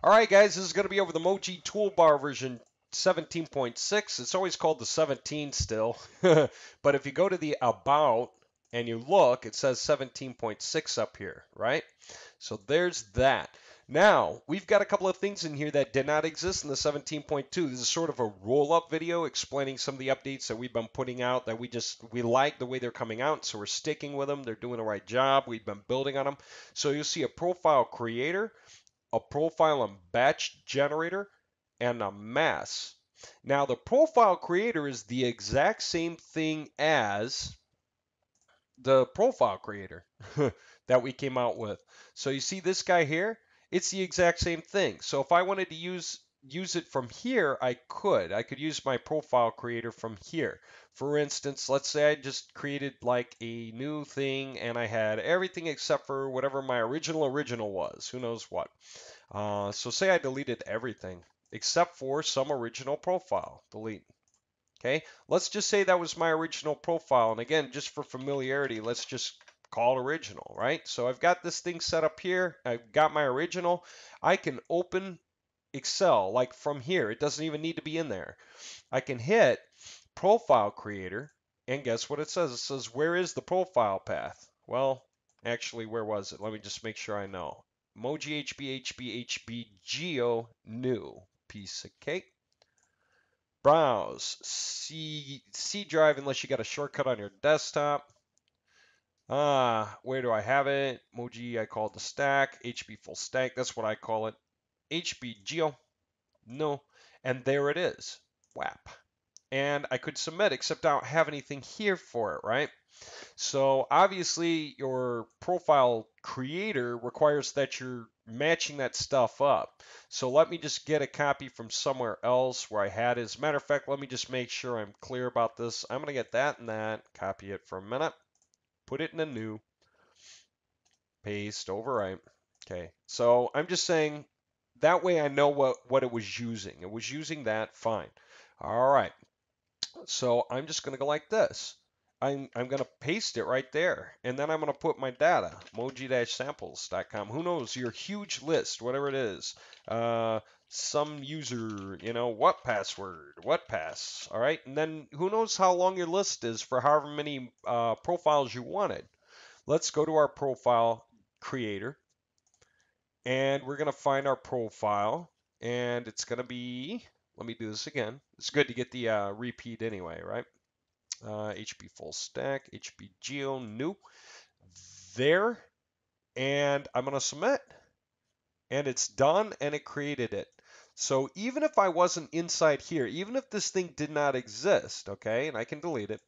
All right, guys, this is going to be over the MOWG Toolbar version 17.6. It's always called the 17 still, but if you go to the About and you look, it says 17.6 up here, right? So there's that. Now, we've got a couple of things in here that did not exist in the 17.2. This is sort of a roll-up video explaining some of the updates that we've been putting out that we like the way they're coming out, so we're sticking with them. They're doing the right job. We've been building on them. So you'll see a profile creator, a profile and batch generator, and a mass. Now, the profile creator is the exact same thing as the profile creator that we came out with. So you see this guy here? It's the exact same thing. So if I wanted to use it from here, I could. I could use my profile creator from here. For instance, let's say I just created like a new thing and I had everything except for whatever my original was. Who knows what? So say I deleted everything except for some original profile. Delete. Okay, let's just say that was my original profile. And again, just for familiarity, let's just call it original, right? So I've got this thing set up here. I've got my original. I can open Excel like from here. It doesn't even need to be in there. I can hit Profile Creator, and guess what it says? It says, where is the profile path? Well, actually, where was it? Let me just make sure I know. MOWG HB Geo New. Piece of cake. Browse. C drive unless you got a shortcut on your desktop. Where do I have it? MOWG, I call it the stack. HB full stack, that's what I call it. HB Geo. No. And there it is. WAP. And I could submit, except I don't have anything here for it, right? So obviously your profile creator requires that you're matching that stuff up. So let me just get a copy from somewhere else where I had it. As a matter of fact, let me just make sure I'm clear about this. I'm going to get that and that, copy it for a minute, put it in a new, paste, overwrite. Okay, so I'm just saying that way I know what it was using. It was using that, fine. All right, so I'm just going to go like this. I'm going to paste it right there. And then I'm going to put my data, MOWG-samples.com. Who knows, your huge list, whatever it is. Some user, what password, what pass, all right? And then who knows how long your list is for however many profiles you wanted. Let's go to our profile creator. And we're going to find our profile. And it's going to be, let me do this again. It's good to get the repeat anyway, right? HB full stack, HB Geo new there, and I'm going to submit, and it's done, and it created it. So even if I wasn't inside here, even if this thing did not exist, okay, and I can delete it,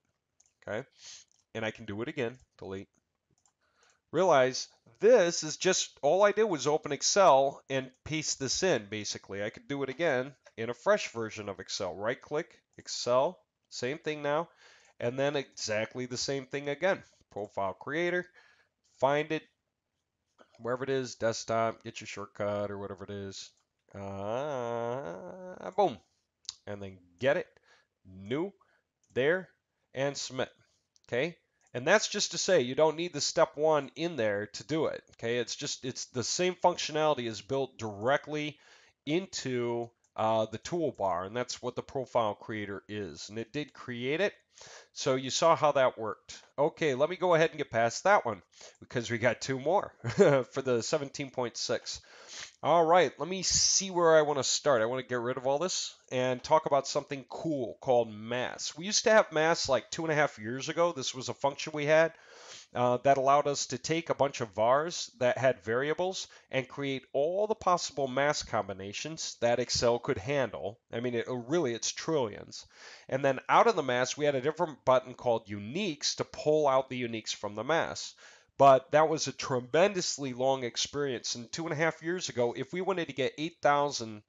okay, and I can do it again, delete. Realize this is just, all I did was open Excel and paste this in, basically. I could do it again in a fresh version of Excel. Right click, Excel, same thing now. And then exactly the same thing again. Profile creator, find it wherever it is, desktop, get your shortcut or whatever it is. Boom. And then get it, new, there, and submit. Okay. And that's just to say you don't need the step one in there to do it. Okay. It's the same functionality is built directly into the toolbar, and that's what the profile creator is. And it did create it. So you saw how that worked. Okay, let me go ahead and get past that one because we got two more for the 17.6. All right, let me see where I want to start. I want to get rid of all this and talk about something cool called mass. We used to have mass like 2.5 years ago. This was a function we had that allowed us to take a bunch of vars that had variables and create all the possible mass combinations that Excel could handle. I mean, it's trillions. And then out of the mass, we had a different button called uniques to pull out the uniques from the mass. But that was a tremendously long experience. And 2.5 years ago, if we wanted to get 8,000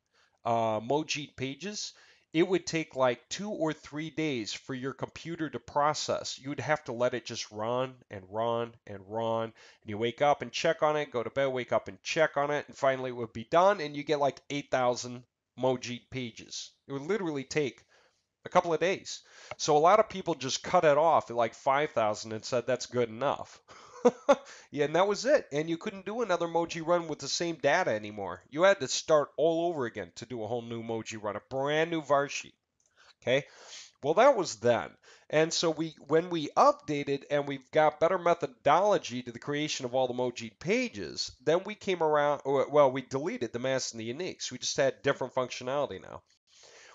MOWG pages, it would take like 2 or 3 days for your computer to process. You would have to let it just run and run and run. And you wake up and check on it, go to bed, wake up and check on it, and finally it would be done, and you get like 8,000 MOWG pages. It would literally take a couple of days. So a lot of people just cut it off at like 5,000 and said that's good enough. Yeah, and that was it. And you couldn't do another MOWG run with the same data anymore. You had to start all over again to do a whole new MOWG run, a brand new var sheet. Okay. Well, that was then. And so when we updated and we've got better methodology to the creation of all the MOWG pages, then we came around, well, we deleted the masks and the uniques. We just had different functionality now.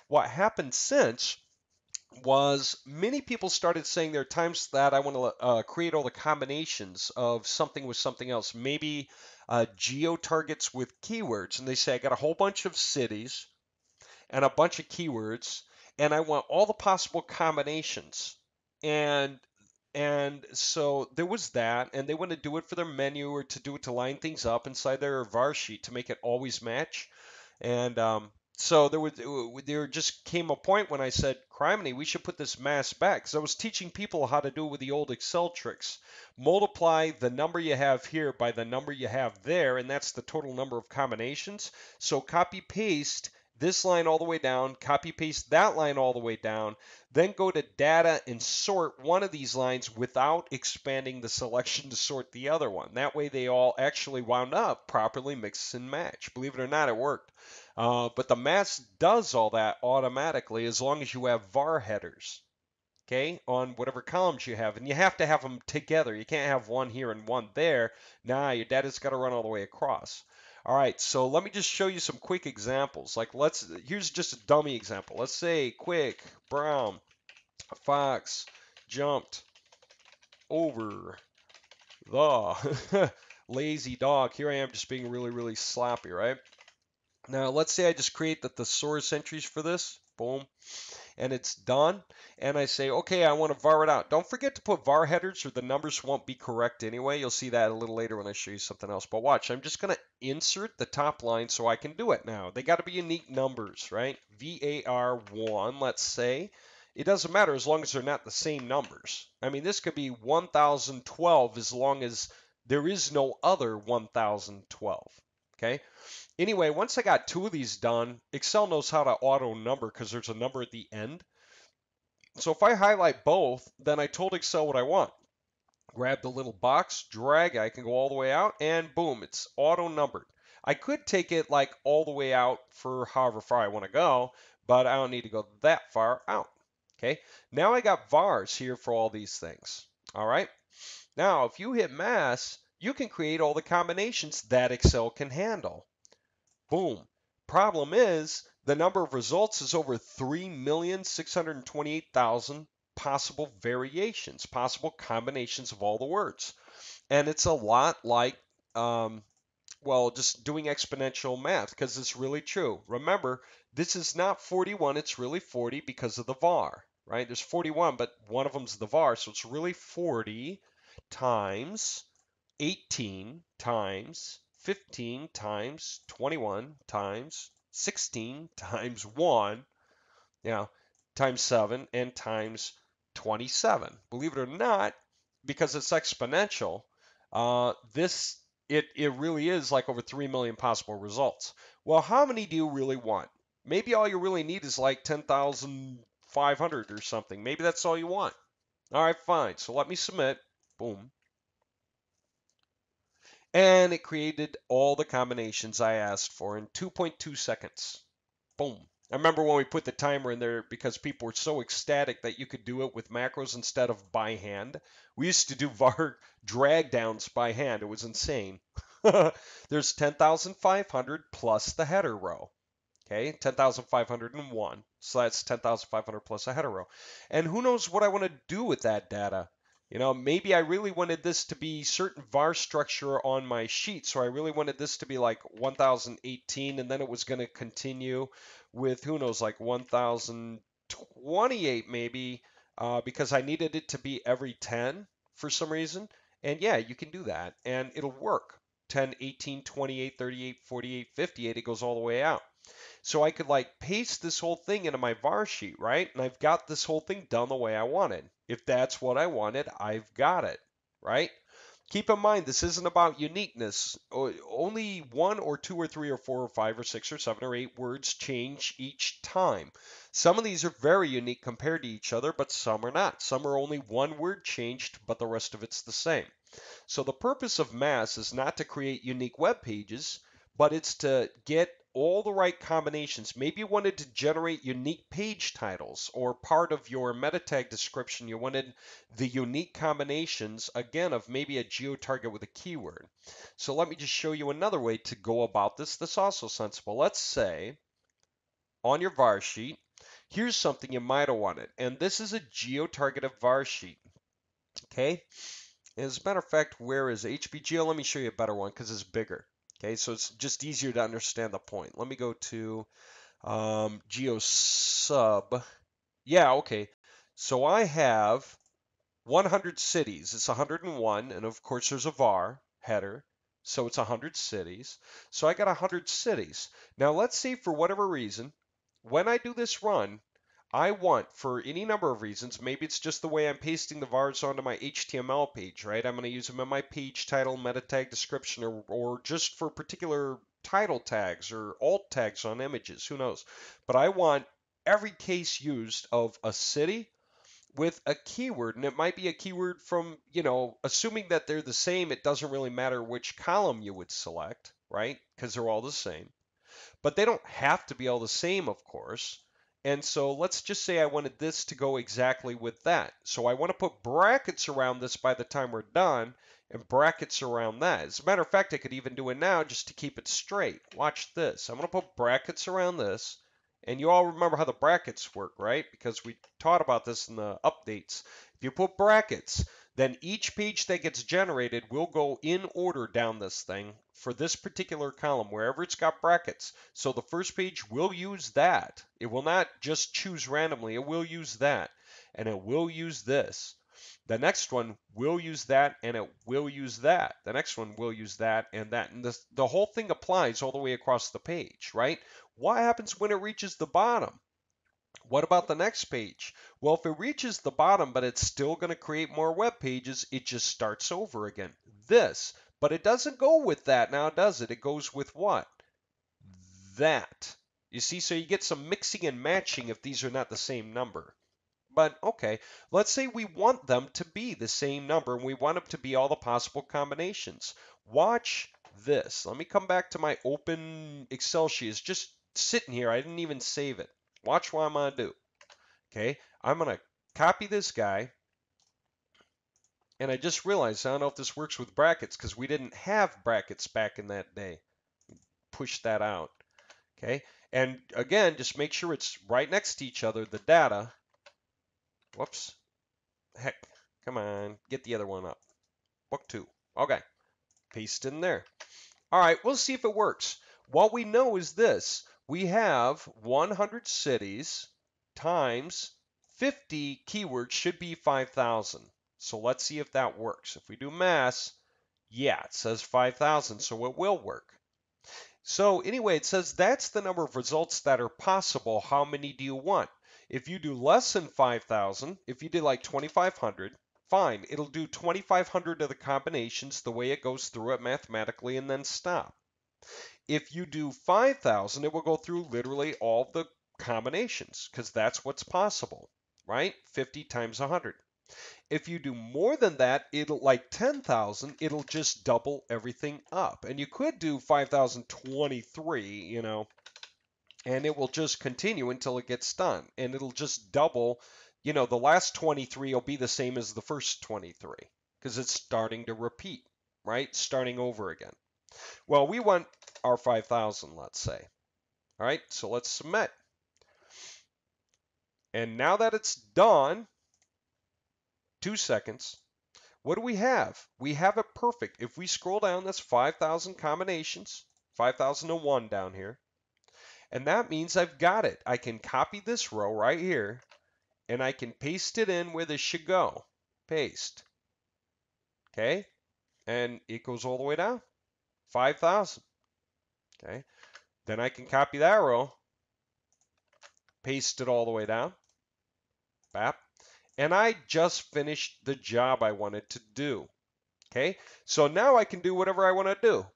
What happened since was many people started saying there are times that I want to create all the combinations of something with something else, maybe geo targets with keywords. And they say, I got a whole bunch of cities and a bunch of keywords, and I want all the possible combinations. And and so there was that, and they want to do it for their menu or to do it to line things up inside their var sheet to make it always match. And so there just came a point when I said, "Criminy, we should put this mask back," because I was teaching people how to do it with the old Excel tricks. Multiply the number you have here by the number you have there, and that's the total number of combinations. So copy paste this line all the way down, copy paste that line all the way down, then go to data and sort one of these lines without expanding the selection to sort the other one. That way they all actually wound up properly mix and match. Believe it or not, it worked. But the mask does all that automatically as long as you have var headers, okay, on whatever columns you have. And you have to have them together. You can't have one here and one there. Nah, your data's got to run all the way across. All right, so let me just show you some quick examples. Here's just a dummy example. Let's say quick, brown, fox, jumped over the lazy dog. Here I am just being really, really sloppy, right? Now, let's say I just create the thesaurus entries for this. Boom. And it's done. And I say, okay, I want to var it out. Don't forget to put var headers or the numbers won't be correct anyway. You'll see that a little later when I show you something else. But watch, I'm just going to insert the top line so I can do it now. They got to be unique numbers, right? VAR1, let's say. It doesn't matter as long as they're not the same numbers. I mean, this could be 1012 as long as there is no other 1012. Okay? Anyway, once I got two of these done, Excel knows how to auto number because there's a number at the end. So if I highlight both, then I told Excel what I want. Grab the little box, drag it, I can go all the way out, and boom, it's auto numbered. I could take it like all the way out for however far I want to go, but I don't need to go that far out. Okay, now I got vars here for all these things. All right, now if you hit mass, you can create all the combinations that Excel can handle. Boom. Problem is, the number of results is over 3,628,000 possible variations, possible combinations of all the words. And it's a lot like, well, just doing exponential math because it's really true. Remember, this is not 41, it's really 40 because of the var, right? There's 41, but one of them's the var, so it's really 40 times 18 times 15 times 21 times 16 times 1, yeah, times 7 and times 27. Believe it or not, because it's exponential, it really is like over 3 million possible results. Well, how many do you really want? Maybe all you really need is like 10,500 or something. Maybe that's all you want. All right, fine. So let me submit. Boom. And it created all the combinations I asked for in 2.2 seconds. Boom. I remember when we put the timer in there because people were so ecstatic that you could do it with macros instead of by hand. We used to do var drag downs by hand. It was insane. There's 10,500 plus the header row. Okay, 10,501. So that's 10,500 plus a header row. And who knows what I want to do with that data? You know, maybe I really wanted this to be certain var structure on my sheet. So I really wanted this to be like 1018, and then it was going to continue with, who knows, like 1028 maybe, because I needed it to be every 10 for some reason. And yeah, you can do that, and it'll work. 10, 18, 28, 38, 48, 58, it goes all the way out. So I could like paste this whole thing into my var sheet, right? And I've got this whole thing done the way I wanted. If that's what I wanted, I've got it, right? Keep in mind, this isn't about uniqueness. Only one or two or three or four or five or six or seven or eight words change each time. Some of these are very unique compared to each other, but some are not. Some are only one word changed, but the rest of it's the same. So the purpose of mass is not to create unique web pages, but it's to get all the right combinations. Maybe you wanted to generate unique page titles, or part of your meta tag description, you wanted the unique combinations, again, of maybe a geotarget with a keyword. So let me just show you another way to go about this that's also sensible. Let's say on your var sheet, here's something you might have wanted, and this is a geotargeted var sheet. Okay, as a matter of fact, where is HBGeo? Let me show you a better one because it's bigger. Okay, so it's just easier to understand the point. Let me go to GeoSub. Yeah, okay. So I have 100 cities. It's 101, and of course there's a var header, so it's 100 cities. So I got 100 cities. Now let's say for whatever reason, when I do this run, I want, for any number of reasons, maybe it's just the way I'm pasting the vars onto my HTML page, right? I'm going to use them in my page title, meta tag description, or just for particular title tags or alt tags on images, who knows? But I want every case used of a city with a keyword, and it might be a keyword from, assuming that they're the same, it doesn't really matter which column you would select, right? Because they're all the same. But they don't have to be all the same, of course. And so let's just say I wanted this to go exactly with that. So I want to put brackets around this by the time we're done, and brackets around that. As a matter of fact, I could even do it now just to keep it straight. Watch this. I'm going to put brackets around this. And you all remember how the brackets work, right? Because we taught about this in the updates. If you put brackets, then each page that gets generated will go in order down this thing for this particular column, wherever it's got brackets. So the first page will use that. It will not just choose randomly. It will use that. And it will use this. The next one will use that, and it will use that. The next one will use that and that. And the whole thing applies all the way across the page, right? What happens when it reaches the bottom? What about the next page? Well, if it reaches the bottom, but it's still going to create more web pages, it just starts over again. This. But it doesn't go with that now, does it? It goes with what? That. You see, so you get some mixing and matching if these are not the same number. But okay, let's say we want them to be the same number and we want them to be all the possible combinations. Watch this. Let me come back to my open Excel sheet. It's just sitting here. I didn't even save it. Watch what I'm going to do. Okay, I'm going to copy this guy. And I just realized, I don't know if this works with brackets because we didn't have brackets back in that day. Push that out. Okay, and again, just make sure it's right next to each other, the data. Whoops. Heck, come on, get the other one up. Book 2. Okay, paste in there. All right, we'll see if it works. What we know is this. We have 100 cities times 50 keywords should be 5,000. So let's see if that works. If we do mass, yeah, it says 5,000, so it will work. So anyway, it says that's the number of results that are possible. How many do you want? If you do less than 5,000, if you did like 2,500, fine. It'll do 2,500 of the combinations the way it goes through it mathematically and then stop. If you do 5,000, it will go through literally all the combinations because that's what's possible, right? 50 times 100. If you do more than that, it'll like 10,000, it'll just double everything up. And you could do 5,023, and it will just continue until it gets done. And it'll just double, the last 23 will be the same as the first 23 because it's starting to repeat, right? Starting over again. Well, we want our 5,000, let's say. All right, so let's submit. And now that it's done, 2 seconds, what do we have? We have it perfect. If we scroll down, that's 5,000 combinations, 5,001 down here. And that means I've got it. I can copy this row right here, and I can paste it in where this should go. Paste. Okay? And it goes all the way down. 5,000. Okay? Then I can copy that row, paste it all the way down. Bap. And I just finished the job I wanted to do. Okay? So now I can do whatever I want to do.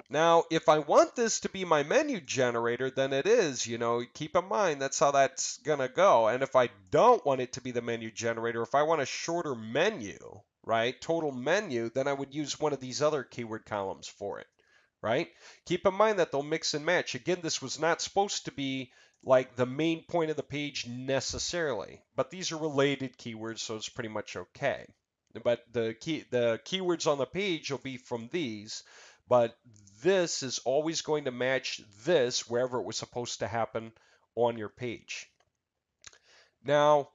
Now, if I want this to be my menu generator, then it is, keep in mind that's how that's going to go. And if I don't want it to be the menu generator, if I want a shorter menu, right, total menu, then I would use one of these other keyword columns for it, right? Keep in mind that they'll mix and match. Again, this was not supposed to be like the main point of the page necessarily, but these are related keywords, so it's pretty much okay. But the keywords on the page will be from these, but this is always going to match this wherever it was supposed to happen on your page. Now,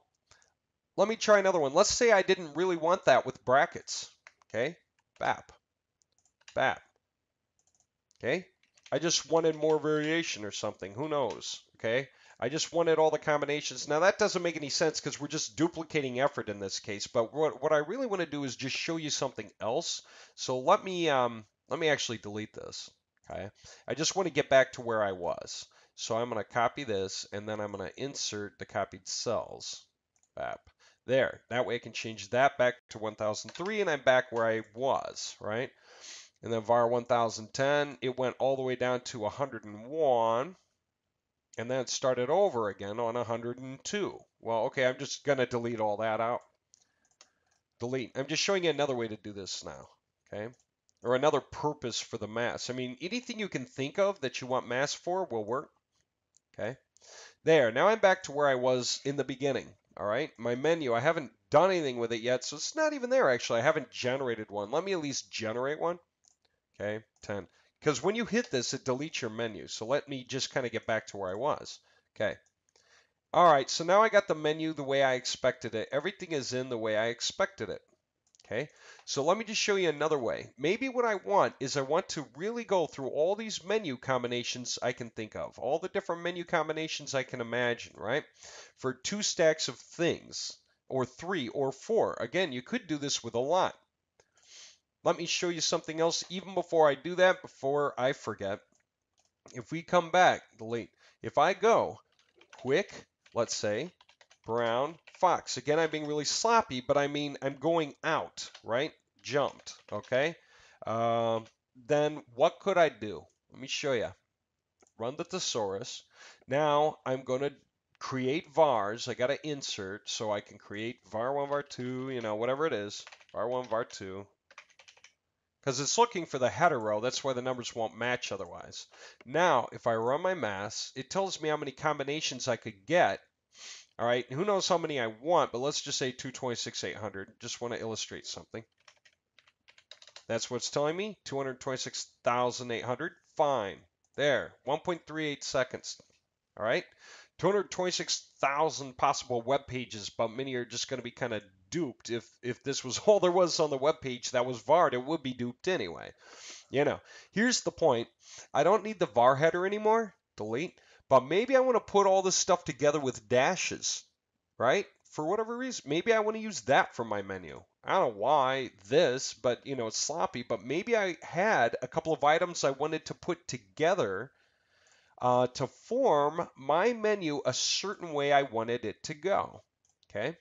let me try another one. Let's say I didn't really want that with brackets. Okay, BAP, BAP. Okay, I just wanted more variation or something. Who knows? Okay, I just wanted all the combinations. Now that doesn't make any sense because we're just duplicating effort in this case. But what I really want to do is just show you something else. So let me actually delete this. Okay, I just want to get back to where I was. So I'm going to copy this and then I'm going to insert the copied cells. BAP. There. That way I can change that back to 1003 and I'm back where I was, right? And then var 1010, it went all the way down to 101, and then it started over again on 102. Well, okay, I'm just going to delete all that out. Delete. I'm just showing you another way to do this now, okay? Or another purpose for the mask. I mean, anything you can think of that you want mask for will work, okay? There, now I'm back to where I was in the beginning, all right? My menu, I haven't done anything with it yet, so it's not even there, actually. I haven't generated one. Let me at least generate one. Okay, 10. Because when you hit this, it deletes your menu. So let me just kind of get back to where I was. Okay. All right, so now I got the menu the way I expected it. Everything is in the way I expected it. Okay, so let me just show you another way. Maybe what I want is I want to really go through all these menu combinations I can think of, all the different menu combinations I can imagine, right? For 2 stacks of things, or 3 or 4. Again, you could do this with a lot. Let me show you something else even before I do that, before I forget. If we come back, delete. If I go quick, let's say, brown, fox. Again, I'm being really sloppy, but I mean I'm going out, right? Jumped, okay? Then what could I do? Let me show you. Run the thesaurus. Now I'm going to create vars. I got to insert so I can create var1, var2, you know, whatever it is. var1, var2. Because it's looking for the header row. That's why the numbers won't match otherwise. Now, if I run my math, it tells me how many combinations I could get. All right, who knows how many I want, but let's just say 226,800. Just want to illustrate something. That's what it's telling me, 226,800. Fine. There, 1.38 seconds. All right, 226,000 possible web pages, but many are just going to be kind of duped. If this was all there was on the web page that was varred, it would be duped anyway. You know, here's the point. I don't need the var header anymore. Delete. But maybe I want to put all this stuff together with dashes, right? For whatever reason, maybe I want to use that for my menu. I don't know why this, but you know, it's sloppy. But maybe I had a couple of items I wanted to put together to form my menu a certain way I wanted it to go. Okay,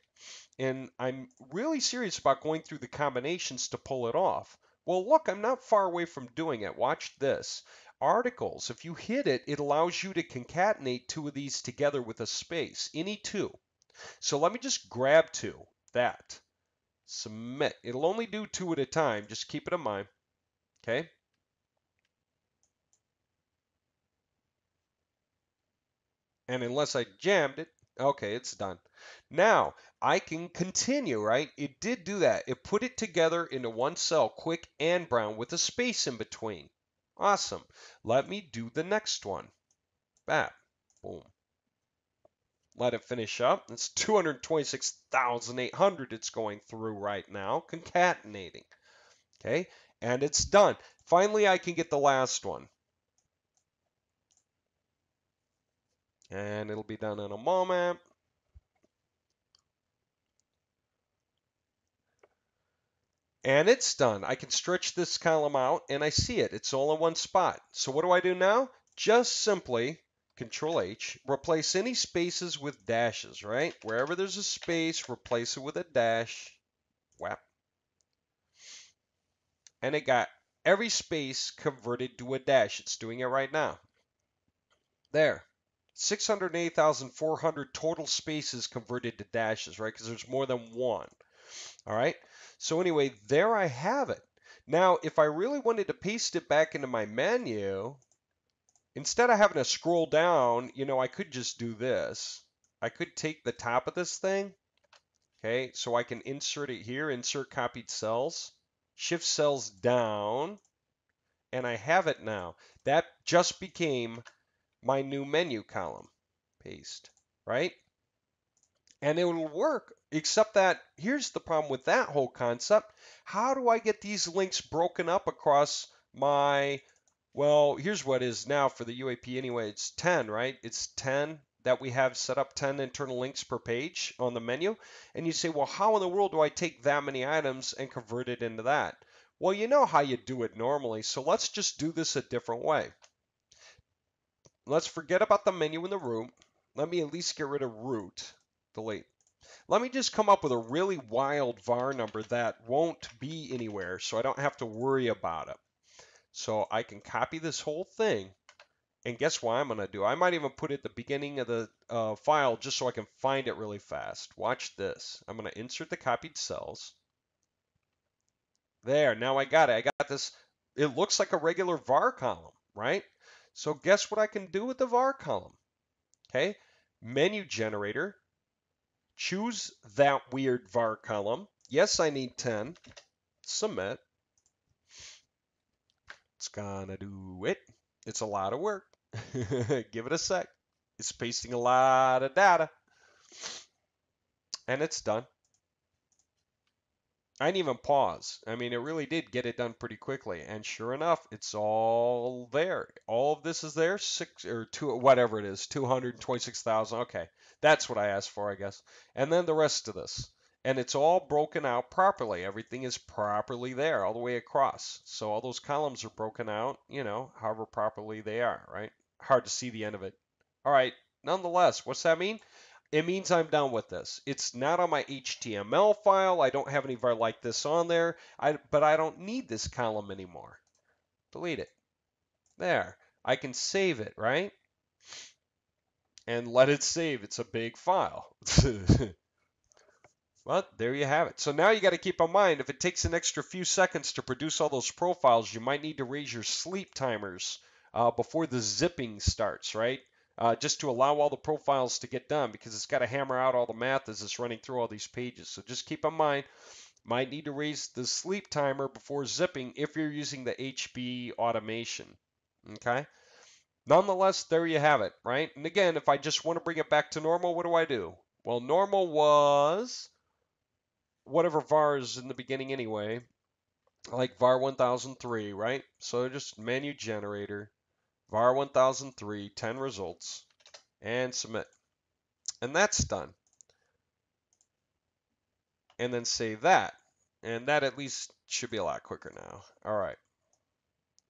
and I'm really serious about going through the combinations to pull it off. Well, look, I'm not far away from doing it. Watch this. Articles, if you hit it, it allows you to concatenate 2 of these together with a space, any 2. So let me just grab 2, that, submit. It'll only do 2 at a time, just keep it in mind, okay? And unless I jammed it, okay, it's done. Now, I can continue, right? It did do that. It put it together into one cell, quick and brown, with a space in between. Awesome. Let me do the next one. Bam. Boom. Let it finish up. It's 226,800 it's going through right now, concatenating. Okay, and it's done. Finally, I can get the last one. And it'll be done in a moment. And it's done. I can stretch this column out and I see it. It's all in one spot. So what do I do now? Just simply Control H, replace any spaces with dashes, right? Wherever there's a space, replace it with a dash. Whap. And it got every space converted to a dash. It's doing it right now. There. 608,400 total spaces converted to dashes, right? Because there's more than one. All right. So anyway, there I have it. Now, if I really wanted to paste it back into my menu, instead of having to scroll down, I could just do this. I could take the top of this thing, okay, so I can insert it here, insert copied cells, shift cells down, and I have it now. That just became my new menu column. Paste, right? And it will work, except that here's the problem with that whole concept. How do I get these links broken up across my, well, here's what is now for the UAP anyway. It's 10, right? It's 10 that we have set up, 10 internal links per page on the menu. And you say, well, how in the world do I take that many items and convert it into that? Well, you know how you do it normally, so let's just do this a different way. Let's forget about the menu in the root. Let me at least get rid of root. Delete. Let me just come up with a really wild var number that won't be anywhere, so I don't have to worry about it. So I can copy this whole thing, and guess what I'm going to do? I might even put it at the beginning of the file just so I can find it really fast. Watch this. I'm going to insert the copied cells. There, now I got it. I got this. It looks like a regular var column, right? So guess what I can do with the var column? Okay, menu generator. Choose that weird var column. Yes, I need 10. Submit. It's gonna do it. It's a lot of work. Give it a sec. It's pasting a lot of data. And it's done. I didn't even pause. I mean, it really did get it done pretty quickly. And sure enough, it's all there. All of this is there. 6 or 2, whatever it is, 226,000. Okay, that's what I asked for, I guess. And then the rest of this. And it's all broken out properly. Everything is properly there all the way across. So all those columns are broken out, however properly they are, right? Hard to see the end of it. All right, nonetheless, what's that mean? It means I'm done with this. It's not on my HTML file. I don't have any var like this on there, but I don't need this column anymore. Delete it. There. I can save it, right? And let it save. It's a big file. Well, there you have it. So now you got to keep in mind, if it takes an extra few seconds to produce all those profiles, you might need to raise your sleep timers before the zipping starts, right? Just to allow all the profiles to get done, because it's got to hammer out all the math as it's running through all these pages. So just keep in mind, might need to raise the sleep timer before zipping if you're using the HB automation. Okay? Nonetheless, there you have it, right? And again, if I just want to bring it back to normal, what do I do? Well, normal was whatever var is in the beginning anyway, like var 1003, right? So just menu generator, var 1003, 10 results, and submit. And that's done. And then save that. And that at least should be a lot quicker now. All right.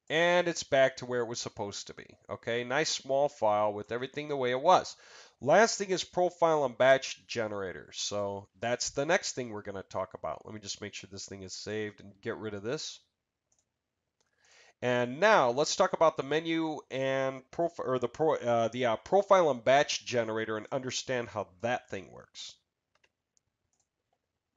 And it's back to where it was supposed to be. Okay, nice small file with everything the way it was. Last thing is profile and batch generator. So that's the next thing we're going to talk about. Let me just make sure this thing is saved and get rid of this. And now let's talk about the menu and profile and batch generator and understand how that thing works.